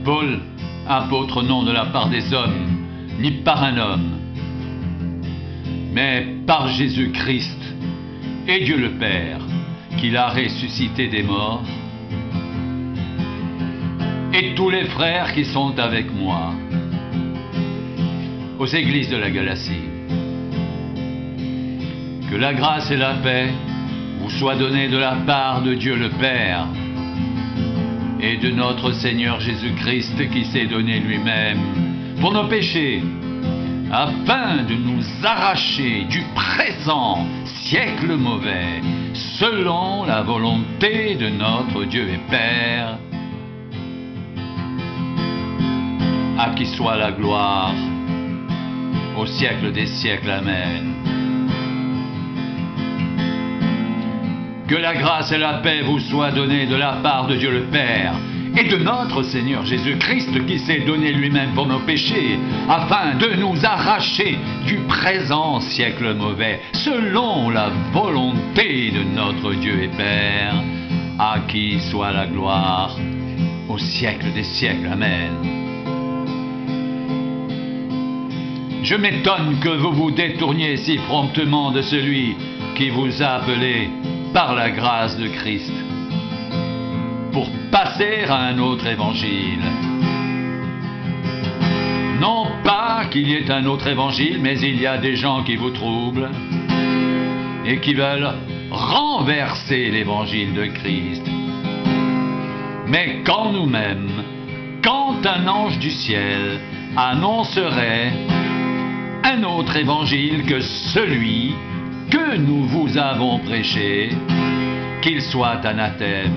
Paul, apôtre non de la part des hommes, ni par un homme, mais par Jésus-Christ et Dieu le Père, qui l'a ressuscité des morts, et tous les frères qui sont avec moi, aux églises de la Galatie. Que la grâce et la paix vous soient données de la part de Dieu le Père et de notre Seigneur Jésus-Christ qui s'est donné lui-même pour nos péchés, afin de nous arracher du présent siècle mauvais, selon la volonté de notre Dieu et Père, à qui soit la gloire au siècle des siècles. Amen. Que la grâce et la paix vous soient données de la part de Dieu le Père et de notre Seigneur Jésus-Christ qui s'est donné lui-même pour nos péchés, afin de nous arracher du présent siècle mauvais, selon la volonté de notre Dieu et Père, à qui soit la gloire au siècle des siècles. Amen. Je m'étonne que vous vous détourniez si promptement de celui qui vous a appelé par la grâce de Christ pour passer à un autre évangile. Non pas qu'il y ait un autre évangile, mais il y a des gens qui vous troublent et qui veulent renverser l'évangile de Christ. Mais quand nous-mêmes, quand un ange du ciel annoncerait un autre évangile que celui que nous vous avons prêché, qu'il soit anathème.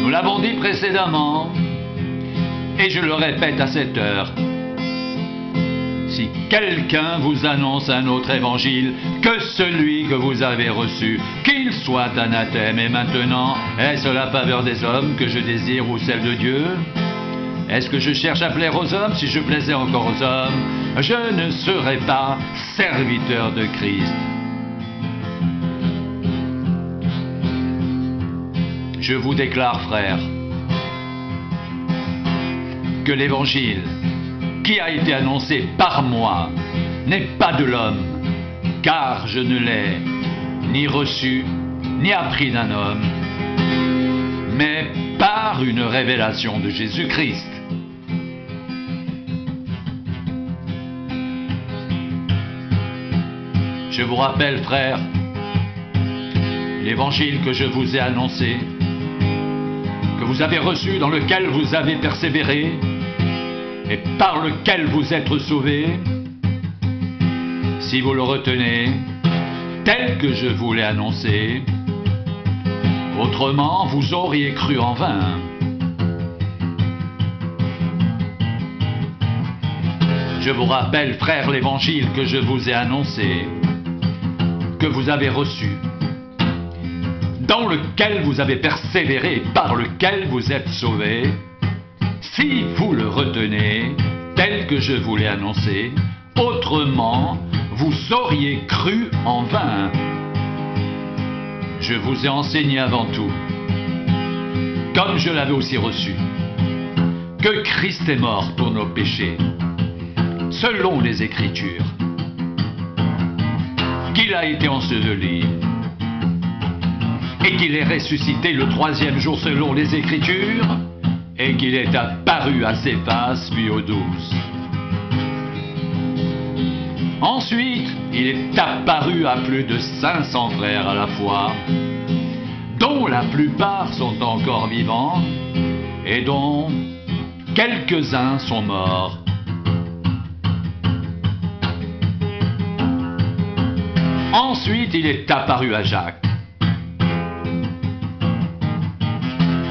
Nous l'avons dit précédemment, et je le répète à cette heure, si quelqu'un vous annonce un autre évangile que celui que vous avez reçu, qu'il soit anathème. Et maintenant, est-ce la faveur des hommes que je désire ou celle de Dieu ? Est-ce que je cherche à plaire aux hommes? Si je plaisais encore aux hommes, je ne serais pas serviteur de Christ. Je vous déclare, frères, que l'évangile qui a été annoncé par moi n'est pas de l'homme, car je ne l'ai ni reçu ni appris d'un homme, mais par une révélation de Jésus-Christ. Je vous rappelle, frères, l'évangile que je vous ai annoncé, que vous avez reçu, dans lequel vous avez persévéré et par lequel vous êtes sauvés, si vous le retenez tel que je vous l'ai annoncé, autrement vous auriez cru en vain. Je vous rappelle, frères, l'évangile que je vous ai annoncé, que vous avez reçu, dans lequel vous avez persévéré, par lequel vous êtes sauvés, si vous le retenez tel que je vous l'ai annoncé, autrement vous auriez cru en vain. Je vous ai enseigné avant tout, comme je l'avais aussi reçu, que Christ est mort pour nos péchés, selon les Écritures, qu'il a été enseveli et qu'il est ressuscité le troisième jour selon les Écritures et qu'il est apparu à Céphas puis aux 12. Ensuite, il est apparu à plus de 500 frères à la fois, dont la plupart sont encore vivants et dont quelques-uns sont morts. Ensuite, il est apparu à Jacques,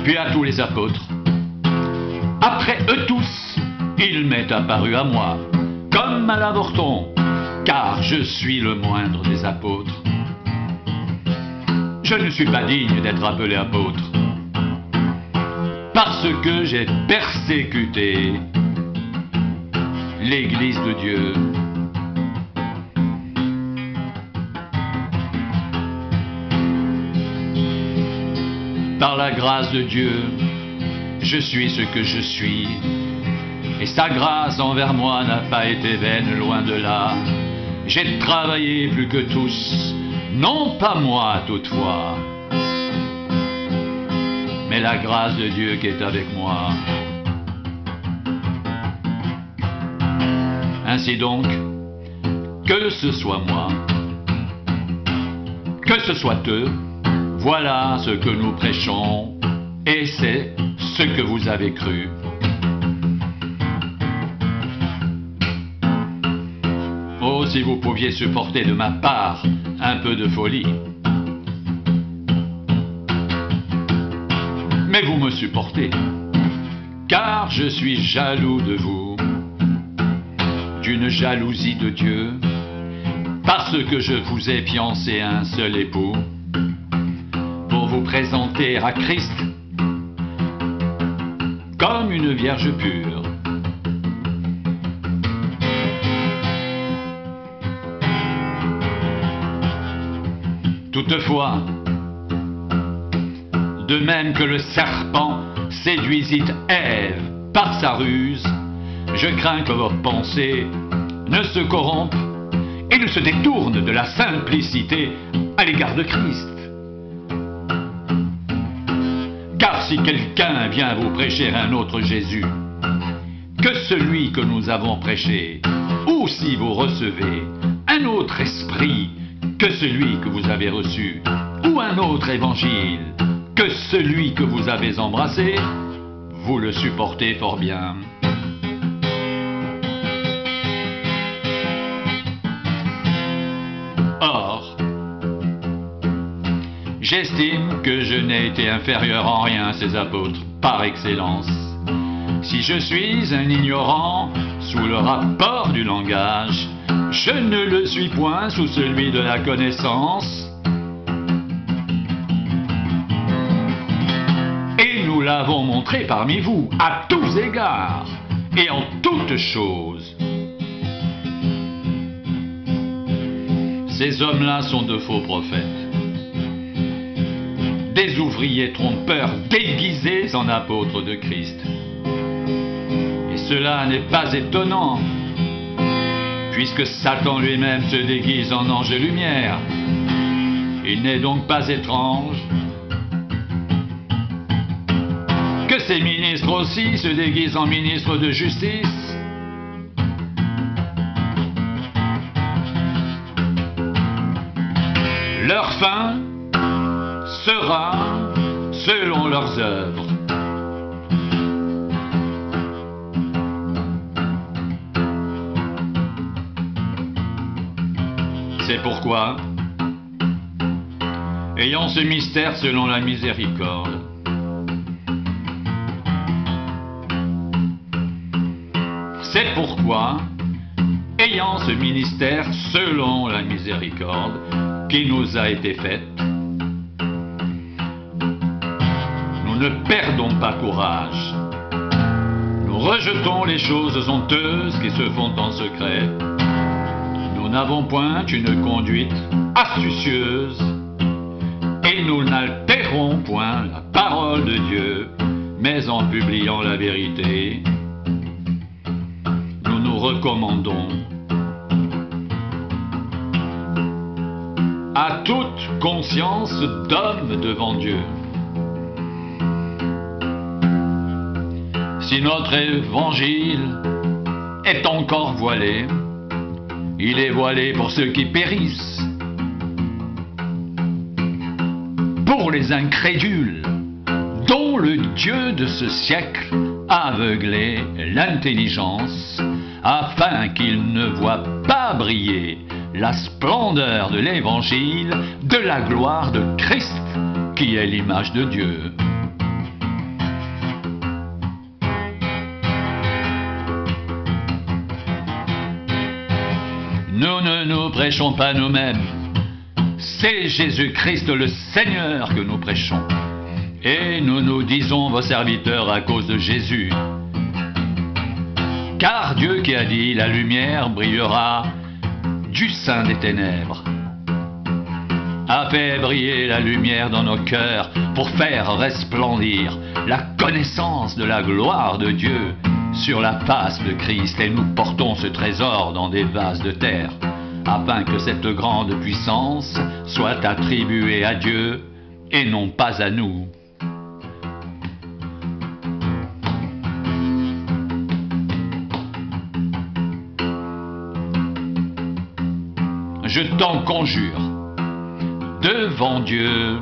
puis à tous les apôtres. Après eux tous, il m'est apparu à moi, comme à l'avorton, car je suis le moindre des apôtres. Je ne suis pas digne d'être appelé apôtre, parce que j'ai persécuté l'Église de Dieu. Par la grâce de Dieu, je suis ce que je suis. Et sa grâce envers moi n'a pas été vaine, loin de là. J'ai travaillé plus que tous, non pas moi toutefois, mais la grâce de Dieu qui est avec moi. Ainsi donc, que ce soit moi, que ce soit eux, voilà ce que nous prêchons, et c'est ce que vous avez cru. Oh, si vous pouviez supporter de ma part un peu de folie. Mais vous me supportez, car je suis jaloux de vous, d'une jalousie de Dieu, parce que je vous ai fiancé un seul époux, pour vous présenter à Christ comme une vierge pure. Toutefois, de même que le serpent séduisit Ève par sa ruse, je crains que vos pensées ne se corrompent et ne se détournent de la simplicité à l'égard de Christ. Car si quelqu'un vient vous prêcher un autre Jésus que celui que nous avons prêché, ou si vous recevez un autre esprit que celui que vous avez reçu, ou un autre évangile que celui que vous avez embrassé, vous le supportez fort bien. Or, j'estime que je n'ai été inférieur en rien à ces apôtres par excellence. Si je suis un ignorant sous le rapport du langage, je ne le suis point sous celui de la connaissance. Et nous l'avons montré parmi vous, à tous égards et en toutes choses. Ces hommes-là sont de faux prophètes, des ouvriers trompeurs déguisés en apôtres de Christ. Et cela n'est pas étonnant, puisque Satan lui-même se déguise en ange de lumière. Il n'est donc pas étrange que ces ministres aussi se déguisent en ministres de justice. Leur fin sera selon leurs œuvres. C'est pourquoi, ayant ce mystère selon la miséricorde, c'est pourquoi, ayant ce ministère selon la miséricorde qui nous a été faite, nous ne perdons pas courage. Nous rejetons les choses honteuses qui se font en secret. Nous n'avons point une conduite astucieuse et nous n'altérons point la parole de Dieu, mais en publiant la vérité, nous nous recommandons à toute conscience d'homme devant Dieu. Si notre évangile est encore voilé, il est voilé pour ceux qui périssent, pour les incrédules, dont le Dieu de ce siècle a aveuglé l'intelligence, afin qu'ils ne voient pas briller la splendeur de l'Évangile, de la gloire de Christ, qui est l'image de Dieu. Nous ne nous prêchons pas nous-mêmes, c'est Jésus-Christ le Seigneur que nous prêchons. Et nous nous disons vos serviteurs à cause de Jésus. Car Dieu qui a dit, la lumière brillera du sein des ténèbres. a fait briller la lumière dans nos cœurs pour faire resplendir la connaissance de la gloire de Dieu sur la face de Christ. Et nous portons ce trésor dans des vases de terre, afin que cette grande puissance soit attribuée à Dieu et non pas à nous. Je t'en conjure, devant Dieu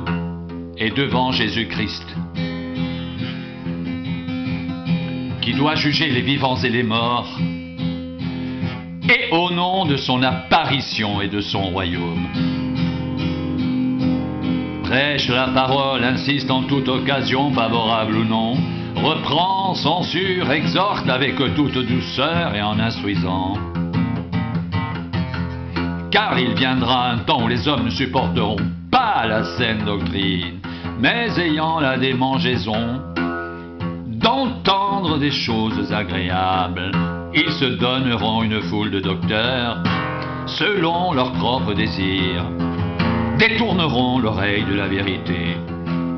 et devant Jésus-Christ, qui doit juger les vivants et les morts, et au nom de son apparition et de son royaume. Prêche la parole, insiste en toute occasion, favorable ou non, reprend, censure, exhorte avec toute douceur et en instruisant. Car il viendra un temps où les hommes ne supporteront pas la saine doctrine, mais ayant la démangeaison d'entendre des choses agréables, ils se donneront une foule de docteurs selon leurs propres désirs, détourneront l'oreille de la vérité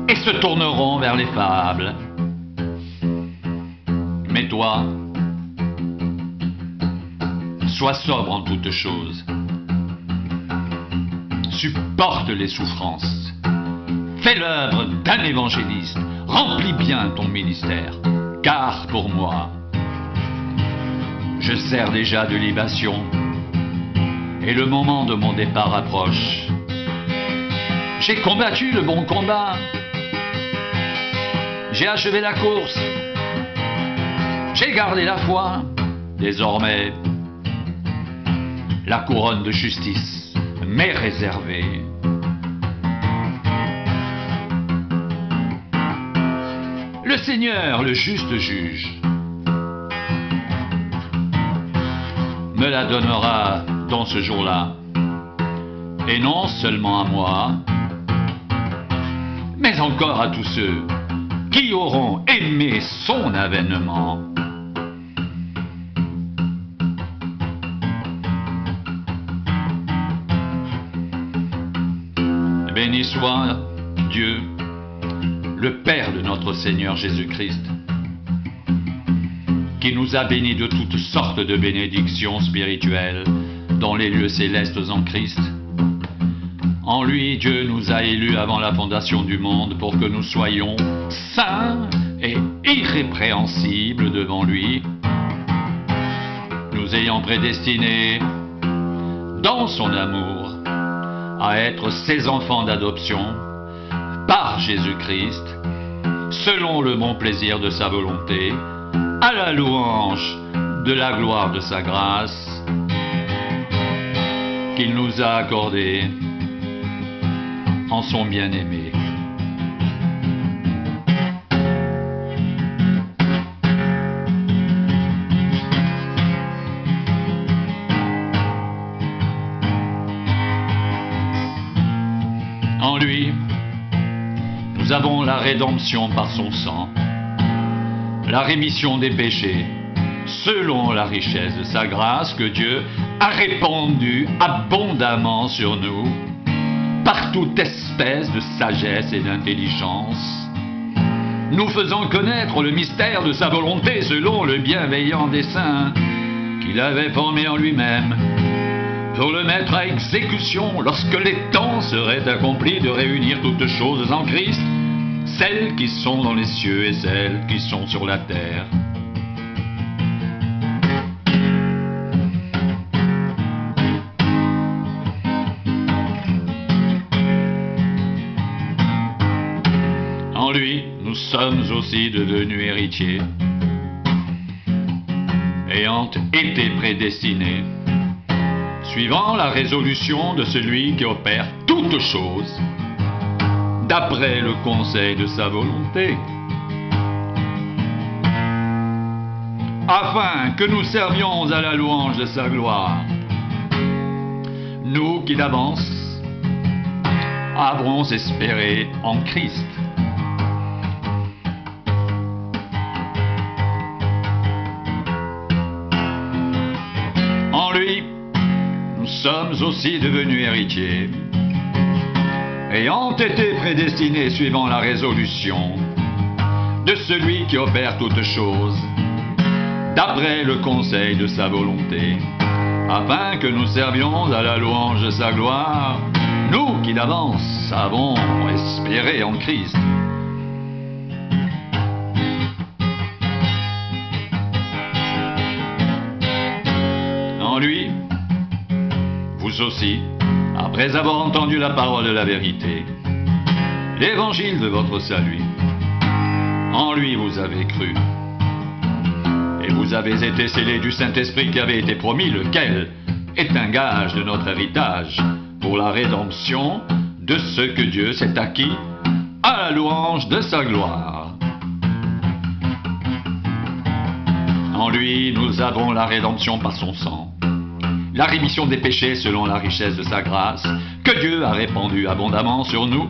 et se tourneront vers les fables. Mais toi, sois sobre en toutes choses. Supporte les souffrances, fais l'œuvre d'un évangéliste, remplis bien ton ministère, car pour moi, je sers déjà de libation, et le moment de mon départ approche. J'ai combattu le bon combat, j'ai achevé la course, j'ai gardé la foi, désormais, la couronne de justice m'est réservée. Le Seigneur, le juste juge, me la donnera dans ce jour-là, et non seulement à moi, mais encore à tous ceux qui auront aimé son avènement. Béni soit Dieu, le Père de notre Seigneur Jésus-Christ, qui nous a bénis de toutes sortes de bénédictions spirituelles dans les lieux célestes en Christ. En lui, Dieu nous a élus avant la fondation du monde pour que nous soyons saints et irrépréhensibles devant lui, nous ayant prédestinés dans son amour à être ses enfants d'adoption par Jésus-Christ, selon le bon plaisir de sa volonté, à la louange de la gloire de sa grâce, qu'il nous a accordée en son bien-aimé. En lui, nous avons la rédemption par son sang, la rémission des péchés, selon la richesse de sa grâce que Dieu a répandue abondamment sur nous, par toute espèce de sagesse et d'intelligence, nous faisant connaître le mystère de sa volonté selon le bienveillant dessein qu'il avait formé en lui-même, pour le mettre à exécution lorsque les temps seraient accomplis de réunir toutes choses en Christ, celles qui sont dans les cieux et celles qui sont sur la terre. En lui, nous sommes aussi devenus héritiers, ayant été prédestinés, suivant la résolution de celui qui opère toutes choses, d'après le conseil de sa volonté, afin que nous servions à la louange de sa gloire, nous qui d'avance avons espéré en Christ. En lui, nous sommes aussi devenus héritiers, ayant été prédestinés suivant la résolution de celui qui opère toutes choses, d'après le conseil de sa volonté, afin que nous servions à la louange de sa gloire, nous qui d'avance avons espéré en Christ. En lui, vous aussi, après avoir entendu la parole de la vérité, l'évangile de votre salut, en lui vous avez cru, et vous avez été scellés du Saint-Esprit qui avait été promis, lequel est un gage de notre héritage pour la rédemption de ce que Dieu s'est acquis à la louange de sa gloire. En lui, nous avons la rédemption par son sang, la rémission des péchés selon la richesse de sa grâce, que Dieu a répandue abondamment sur nous,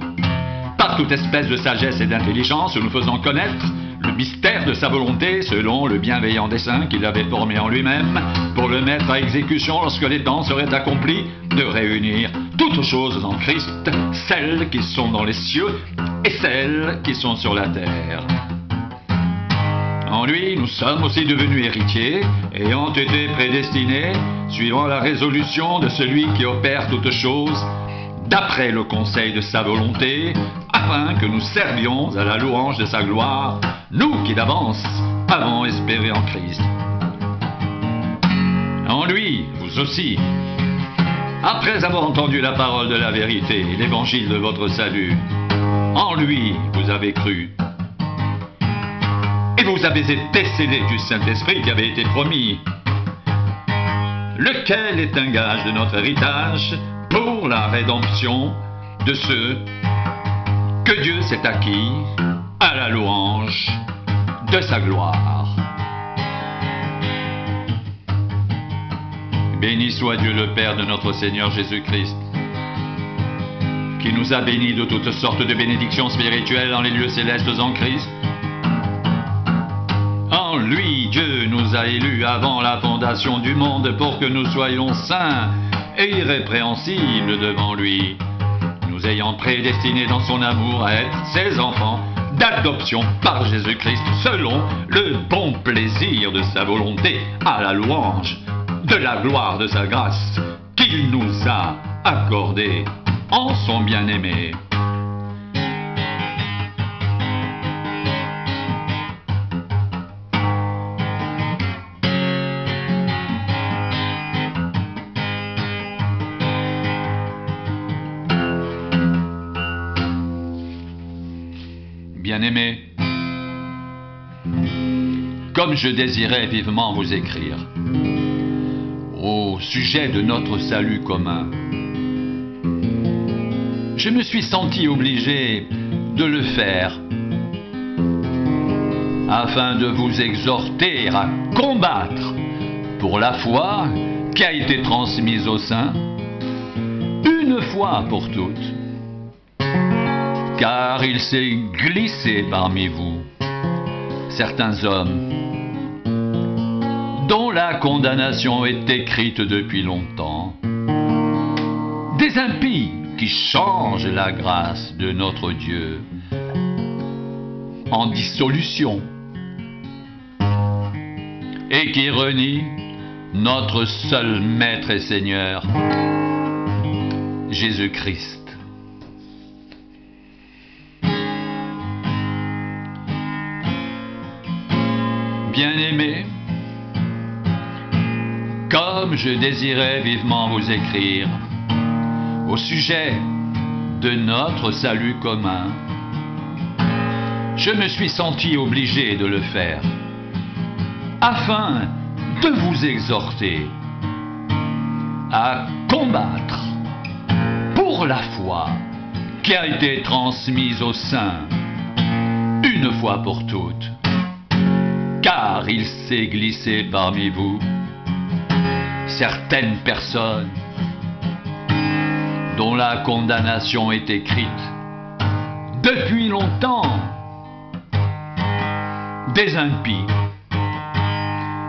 par toute espèce de sagesse et d'intelligence, nous faisant connaître le mystère de sa volonté selon le bienveillant dessein qu'il avait formé en lui-même pour le mettre à exécution lorsque les temps seraient accomplis, de réunir toutes choses en Christ, celles qui sont dans les cieux et celles qui sont sur la terre. En lui, nous sommes aussi devenus héritiers, ayant été prédestinés, suivant la résolution de celui qui opère toutes choses, d'après le conseil de sa volonté, afin que nous servions à la louange de sa gloire, nous qui d'avance avons espéré en Christ. En lui, vous aussi, après avoir entendu la parole de la vérité, l'évangile de votre salut, en lui vous avez cru, et vous avez été scellés du Saint-Esprit qui avait été promis, lequel est un gage de notre héritage pour la rédemption de ceux que Dieu s'est acquis à la louange de sa gloire. Béni soit Dieu le Père de notre Seigneur Jésus-Christ, qui nous a bénis de toutes sortes de bénédictions spirituelles dans les lieux célestes en Christ. En lui, Dieu nous a élus avant la fondation du monde pour que nous soyons saints et irrépréhensibles devant lui, nous ayant prédestinés dans son amour à être ses enfants d'adoption par Jésus-Christ selon le bon plaisir de sa volonté, à la louange de la gloire de sa grâce qu'il nous a accordée en son bien-aimé. Bien-aimés, comme je désirais vivement vous écrire au sujet de notre salut commun, je me suis senti obligé de le faire afin de vous exhorter à combattre pour la foi qui a été transmise aux saints une fois pour toutes. Car il s'est glissé parmi vous certains hommes dont la condamnation est écrite depuis longtemps, des impies qui changent la grâce de notre Dieu en dissolution et qui renient notre seul Maître et Seigneur, Jésus-Christ. Bien-aimés, comme je désirais vivement vous écrire au sujet de notre salut commun, je me suis senti obligé de le faire afin de vous exhorter à combattre pour la foi qui a été transmise aux saints une fois pour toutes. Car il s'est glissé parmi vous certaines personnes dont la condamnation est écrite depuis longtemps, des impies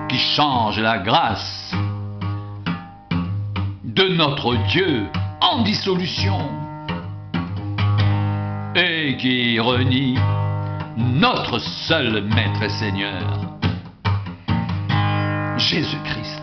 qui changent la grâce de notre Dieu en dissolution péché qui renie notre seul Maître et Seigneur, Jésus-Christ.